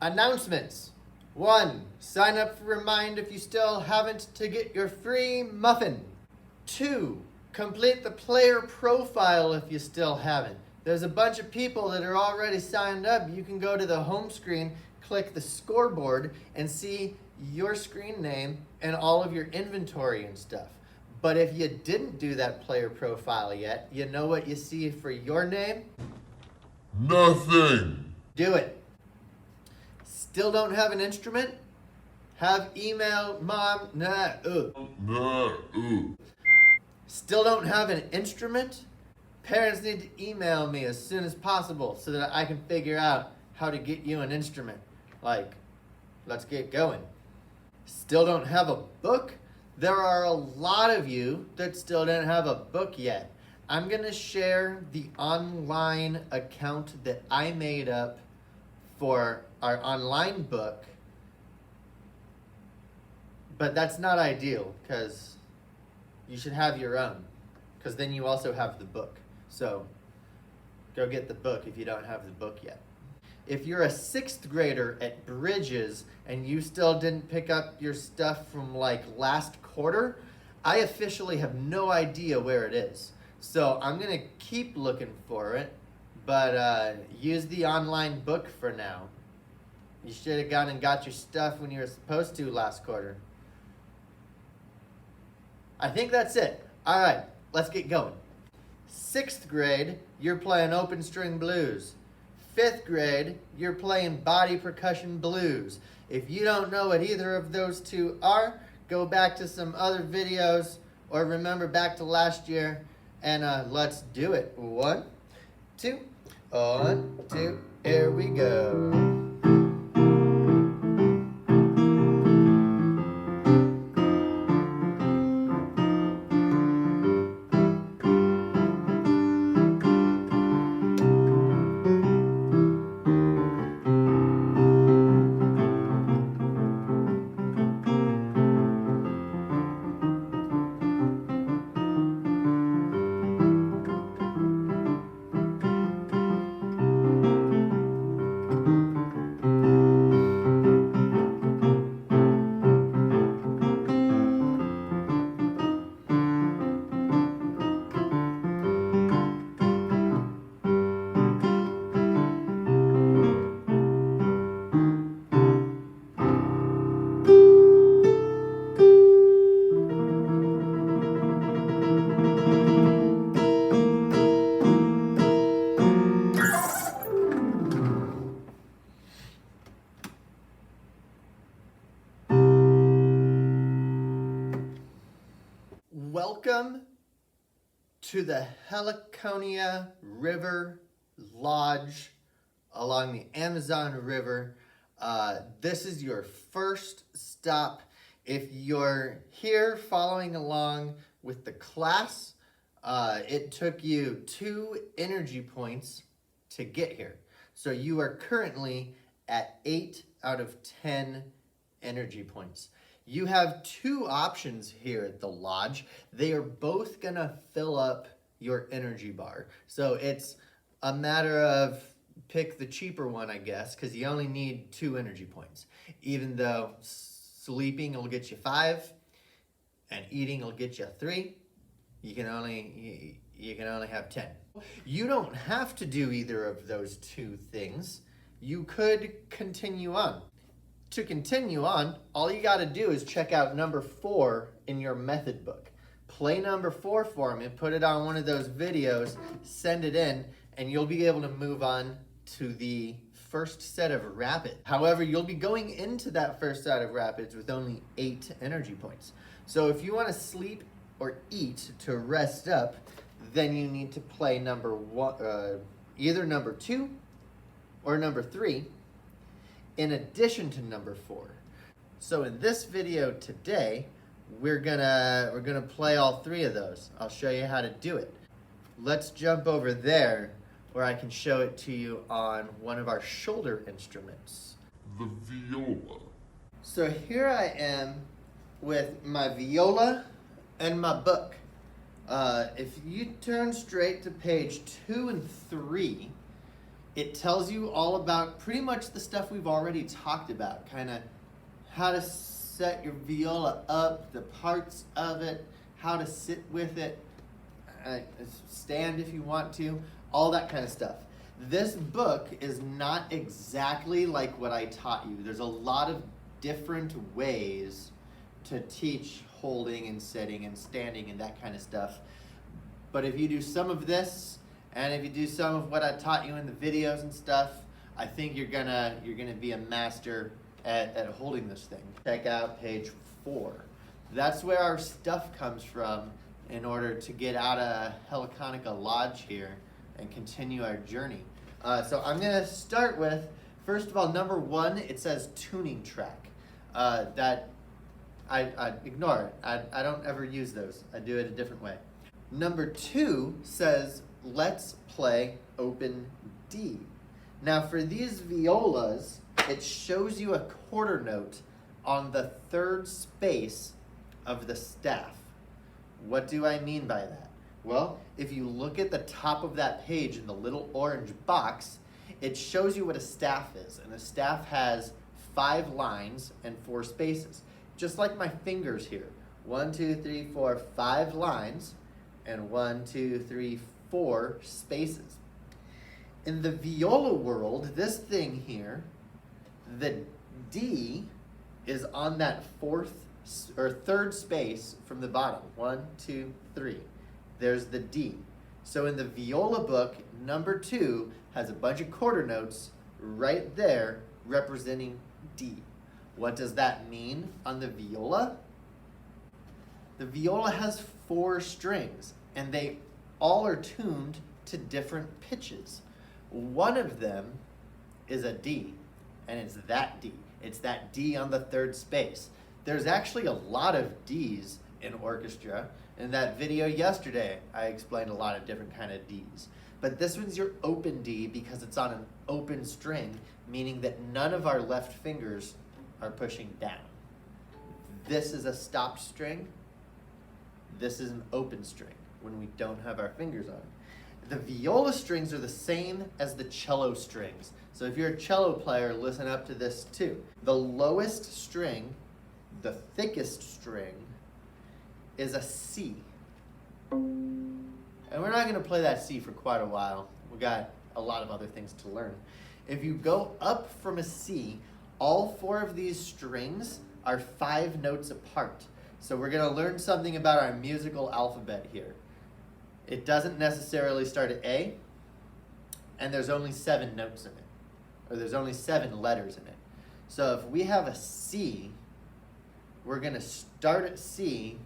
Announcements. 1. Sign up for Remind if you still haven't to get your free muffin. 2. Complete the player profile if you still haven't. There's a bunch of people that are already signed up. You can go to the home screen, click the scoreboard, and see your screen name and all of your inventory and stuff. But if you didn't do that player profile yet, you know what you see for your name? Nothing. Do it. Still don't have an instrument? Have email mom. Still don't have an instrument? Parents need to email me as soon as possible so that I can figure out how to get you an instrument. Like, let's get going. Still don't have a book? There are a lot of you that still don't have a book yet. I'm gonna share the online account that I made up for our online book, but that's not ideal because you should have your own, because then you also have the book. So go get the book if you don't have the book yet. If you're a 6th grader at Bridges and you still didn't pick up your stuff from like last quarter, I officially have no idea where it is. So I'm gonna keep looking for it, but use the online book for now. You should have gone and got your stuff when you were supposed to last quarter. I think that's it. All right, let's get going. 6th grade, you're playing open string blues. 5th grade, you're playing body percussion blues. If you don't know what either of those two are, go back to some other videos or remember back to last year and let's do it. 1, 2, 1, 2, here we go. Welcome to the Heliconia Lodge along the Amazon River. This is your first stop. If you're here following along with the class, it took you 2 energy points to get here. So you are currently at 8 out of 10 energy points. You have 2 options here at the lodge. They are both gonna fill up your energy bar. So it's a matter of pick the cheaper one, I guess, because you only need 2 energy points. Even though sleeping will get you 5 and eating will get you 3, you can only have 10. You don't have to do either of those 2 things. You could continue on. To continue on, all you got to do is check out number 4 in your method book. Play number 4 for me, put it on one of those videos, send it in, and you'll be able to move on to the first set of rapids. However, you'll be going into that first set of rapids with only 8 energy points. So if you want to sleep or eat to rest up, then you need to play number 1, either number 2 or number 3, in addition to number 4. So in this video today, we're gonna play all 3 of those. I'll show you how to do it. Let's jump over there where I can show it to you on one of our shoulder instruments. The viola. So here I am with my viola and my book. If you turn straight to page 2 and 3, It tells you all about pretty much the stuff we've already talked about, kind of how to set your viola up, the parts of it, how to sit with it, stand if you want to, all that kind of stuff. This book is not exactly like what I taught you. There's a lot of different ways to teach holding and sitting and standing and that kind of stuff. But if you do some of this, and if you do some of what I taught you in the videos and stuff, I think you're gonna be a master at holding this thing. Check out page 4. That's where our stuff comes from in order to get out of Heliconia Lodge here and continue our journey. So I'm gonna start with, first of all, number 1, it says tuning track. That I ignore it. I don't ever use those. I do it a different way. Number 2 says, let's play open D. Now for these violas, it shows you a quarter note on the 3rd space of the staff. What do I mean by that? Well, if you look at the top of that page in the little orange box, it shows you what a staff is. And a staff has 5 lines and 4 spaces. Just like my fingers here. 1, 2, 3, 4, 5 lines and 1, 2, 3, 4 spaces. In the viola world, this thing here, the D is on that 3rd space from the bottom. 1, 2, 3. There's the D. So in the viola book, number 2 has a bunch of quarter notes right there representing D. What does that mean on the viola? The viola has 4 strings, and they all are tuned to different pitches. One of them is a D, and it's that D. It's that D on the 3rd space. There's actually a lot of Ds in orchestra. In that video yesterday, I explained a lot of different kind of Ds. But this one's your open D because it's on an open string, meaning that none of our left fingers are pushing down. This is a stopped string. This is an open string when we don't have our fingers on it. The viola strings are the same as the cello strings. So if you're a cello player, listen up to this too. The lowest string, the thickest string, is a C. And we're not going to play that C for quite a while. We got a lot of other things to learn. If you go up from a C, all 4 of these strings are 5 notes apart. So we're going to learn something about our musical alphabet here. It doesn't necessarily start at A, and there's only 7 notes in it, or there's only 7 letters in it. So if we have a C, we're going to start at C,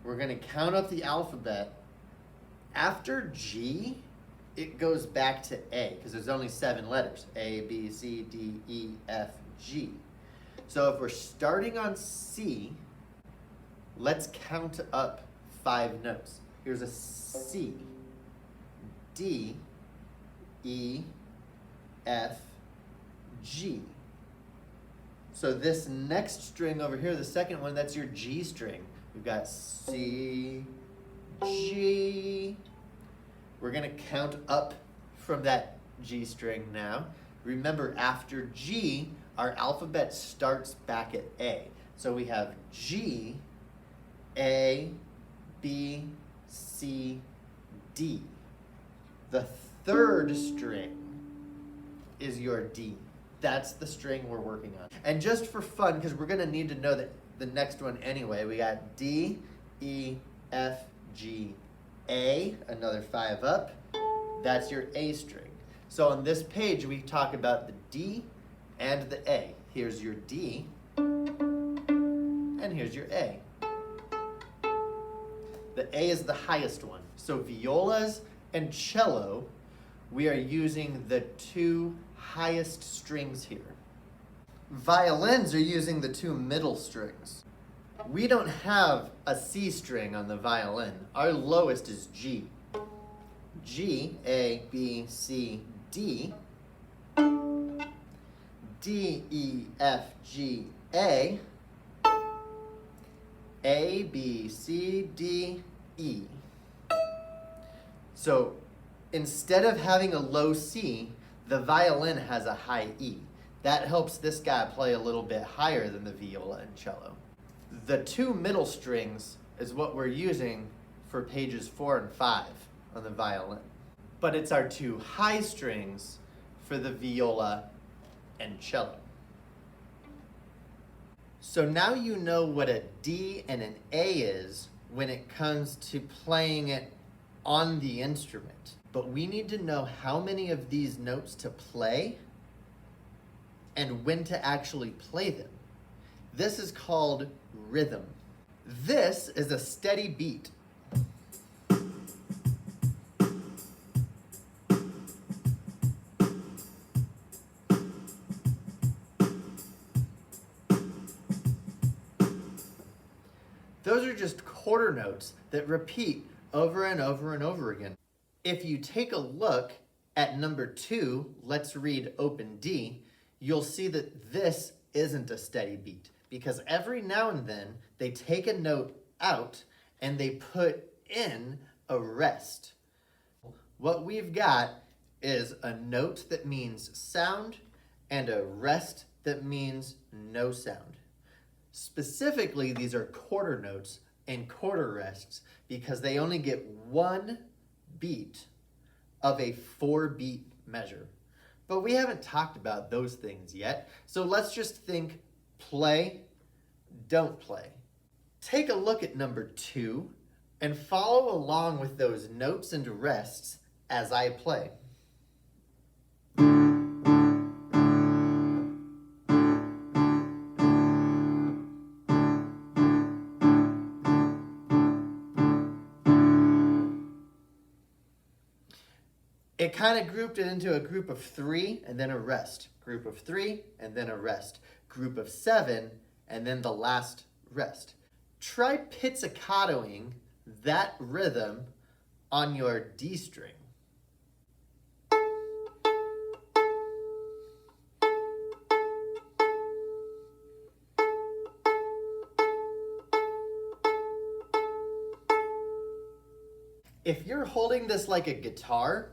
we're going to count up the alphabet. After G, it goes back to A, because there's only 7 letters. A, B, C, D, E, F, G. So if we're starting on C, let's count up 5 notes. Here's a C, D, E, F, G. So this next string over here, the second one, that's your G string. We've got C, G. We're going to count up from that G string now. Remember, after G, our alphabet starts back at A. So we have G, A, B, C, D. The 3rd string is your D. That's the string we're working on. And just for fun, because we're going to need to know that the next one anyway, we got D, E, F, G, A, another 5 up. That's your A string. So on this page, we talk about the D and the A. Here's your D, and here's your A. The A is the highest one. So violas and cello, we are using the 2 highest strings here. Violins are using the 2 middle strings. We don't have a C string on the violin. Our lowest is G. G, A, B, C, D. D, E, F, G, A. A, B, C, D, E. So Instead of having a low C, the violin has a high E. That helps this guy play a little bit higher than the viola and cello. The two middle strings is what we're using for pages 4 and 5 on the violin. But it's our two high strings for the viola and cello. So now you know what a D and an A is when it comes to playing it on the instrument. But we need to know how many of these notes to play and when to actually play them. This is called rhythm. This is a steady beat. Those are just quarter notes that repeat over and over and over again. If you take a look at number 2, let's read open D, you'll see that this isn't a steady beat because every now and then they take a note out and they put in a rest. What we've got is a note that means sound and a rest that means no sound. Specifically, these are quarter notes and quarter rests because they only get one beat of a 4-beat measure. But we haven't talked about those things yet, so let's just think play, don't play. Take a look at number 2 and follow along with those notes and rests as I play. It kind of grouped it into a group of 3 and then a rest. Group of 3 and then a rest. Group of 7 and then the last rest. Try pizzicatoing that rhythm on your D string. If you're holding this like a guitar,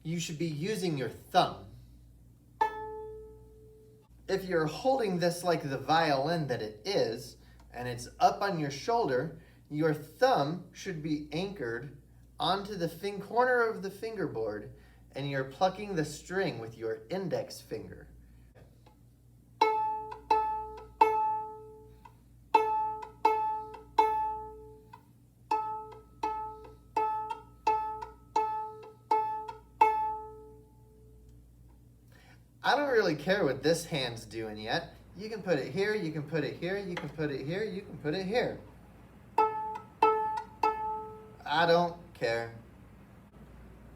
you should be using your thumb. If you're holding this like the violin that it is, and it's up on your shoulder, your thumb should be anchored onto the corner of the fingerboard, and you're plucking the string with your index finger. I don't really care what this hand's doing yet. You can put it here, you can put it here, you can put it here, you can put it here. I don't care.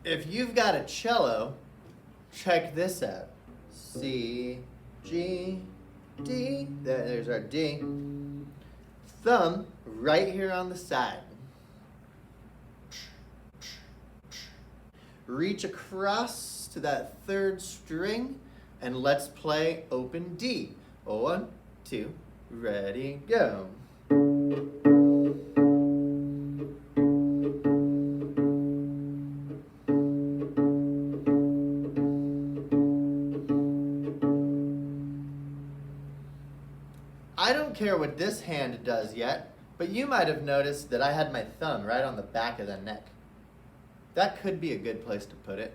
If you've got a cello, check this out. C, G, D, there's our D. Thumb right here on the side. Reach across to that third string and let's play open D. 1, 2, ready, go. I don't care what this hand does yet, but you might have noticed that I had my thumb right on the back of the neck. That could be a good place to put it.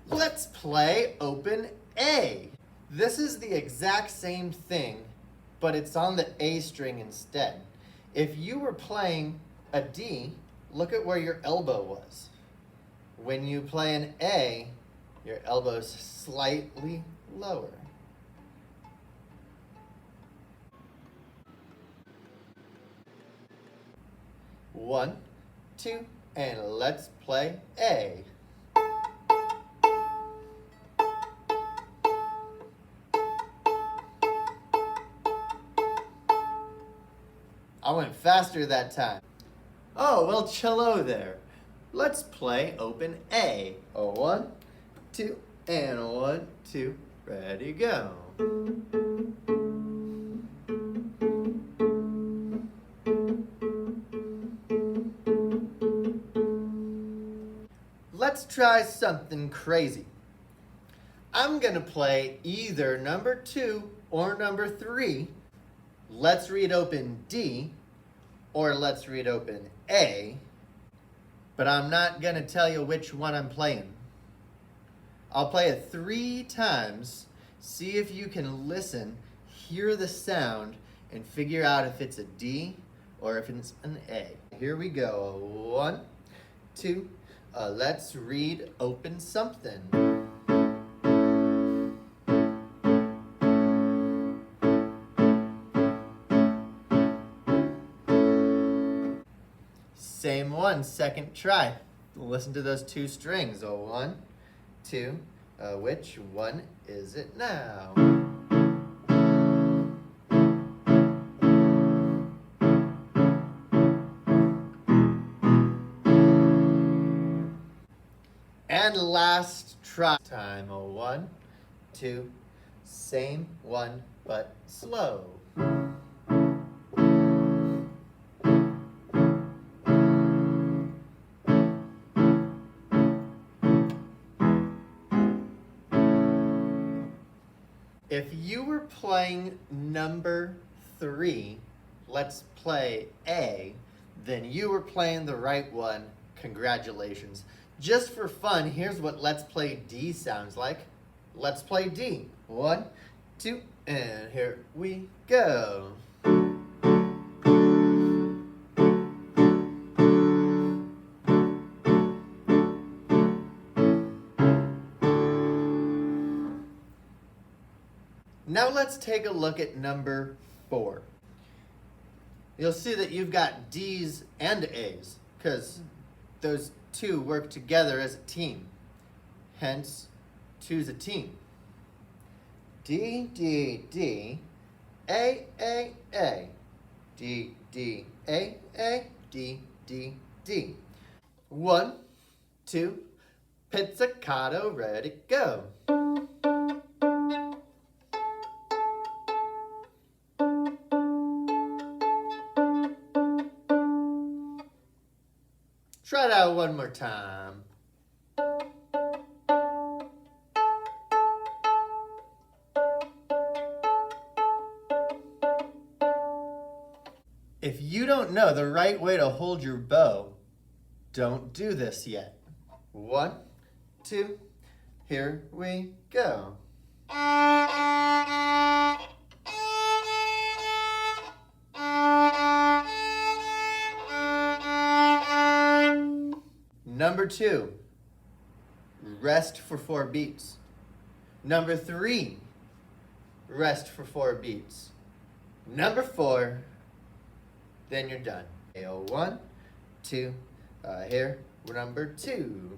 Let's play open A. This is the exact same thing, but it's on the A string instead. If you were playing a D, look at where your elbow was. When you play an A, your elbow's slightly lower. One, two, and let's play A. I went faster that time. Oh, well, cello there. Let's play open A. 1, 2, and 1, 2, ready, go. let's try something crazy. I'm gonna play either number 2 or number 3. Let's read open D, or let's read open A, but I'm not gonna tell you which one I'm playing. I'll play it 3 times, see if you can listen, hear the sound, and figure out if it's a D or if it's an A. Here we go. 1, 2, let's read open something. Same one, second try. Listen to those 2 strings. 1, 2, which one is it now? And last try time. 1, 2, same one, but slow. If you were playing number 3, let's play A, then you were playing the right one. Congratulations. Just for fun, here's what let's play D sounds like. Let's play D. 1, 2, and here we go. Now let's take a look at number 4. You'll see that you've got D's and A's because those 2 work together as a team. Hence, 2's a team. D, D, D, A, A, A. D, D, A, A, D, D, D. 1, 2, pizzicato, ready, go. Try it out one more time. If you don't know the right way to hold your bow, don't do this yet. 1, 2, here we go. Number 2, rest for 4 beats. Number 3, rest for 4 beats. Number 4, then you're done. 1, 2, here, number 2.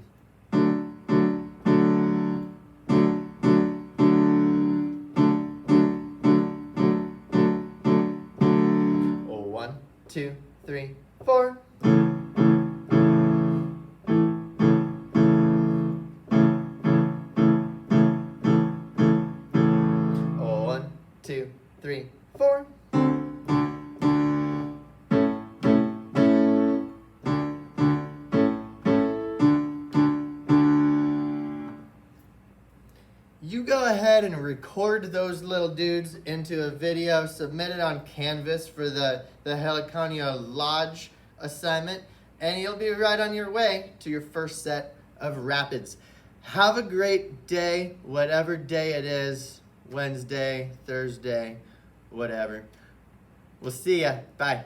1, 2, 3, 4. 1, 2, 3, 4. You go ahead and record those little dudes into a video, submit it on Canvas for the Heliconia Lodge assignment, and you'll be right on your way to your first set of rapids. Have a great day, whatever day it is, Wednesday, Thursday, whatever. We'll see ya. Bye.